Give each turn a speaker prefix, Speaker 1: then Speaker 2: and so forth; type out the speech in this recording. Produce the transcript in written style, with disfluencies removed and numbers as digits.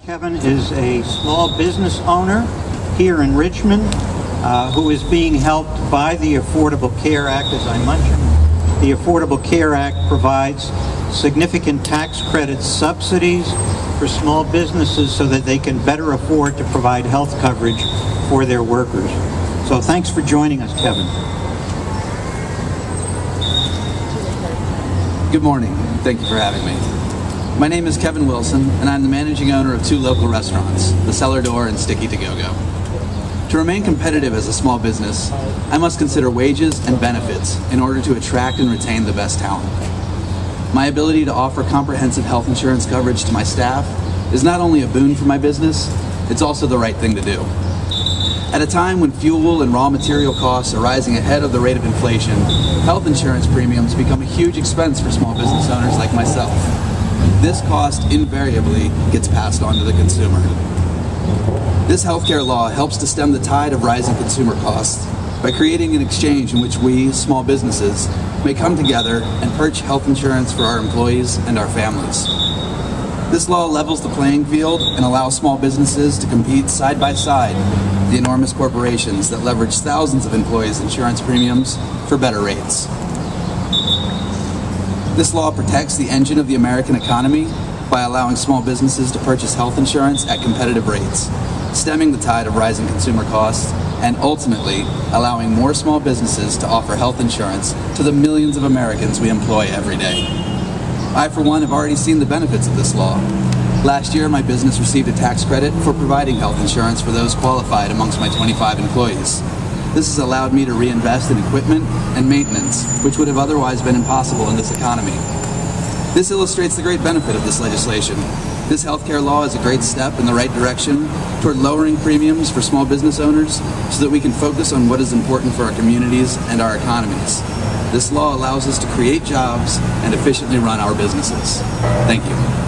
Speaker 1: Kevin is a small business owner here in Richmond who is being helped by the Affordable Care Act. As I mentioned, the Affordable Care Act provides significant tax credit subsidies for small businesses so that they can better afford to provide health coverage for their workers. So thanks for joining us, Kevin.
Speaker 2: Good morning. Thank you for having me. My name is Kevin Wilson, and I'm the managing owner of two local restaurants, the Cellar Door and Sticky To Go-Go. To remain competitive as a small business, I must consider wages and benefits in order to attract and retain the best talent. My ability to offer comprehensive health insurance coverage to my staff is not only a boon for my business, it's also the right thing to do. At a time when fuel and raw material costs are rising ahead of the rate of inflation, health insurance premiums become a huge expense for small business owners like myself. This cost invariably gets passed on to the consumer. This healthcare law helps to stem the tide of rising consumer costs by creating an exchange in which we, small businesses, may come together and purchase health insurance for our employees and our families. This law levels the playing field and allows small businesses to compete side by side with the enormous corporations that leverage thousands of employees' insurance premiums for better rates. This law protects the engine of the American economy by allowing small businesses to purchase health insurance at competitive rates, stemming the tide of rising consumer costs, and ultimately allowing more small businesses to offer health insurance to the millions of Americans we employ every day. I, for one, have already seen the benefits of this law. Last year, my business received a tax credit for providing health insurance for those qualified amongst my 25 employees. This has allowed me to reinvest in equipment and maintenance, which would have otherwise been impossible in this economy. This illustrates the great benefit of this legislation. This healthcare law is a great step in the right direction toward lowering premiums for small business owners so that we can focus on what is important for our communities and our economies. This law allows us to create jobs and efficiently run our businesses. Thank you.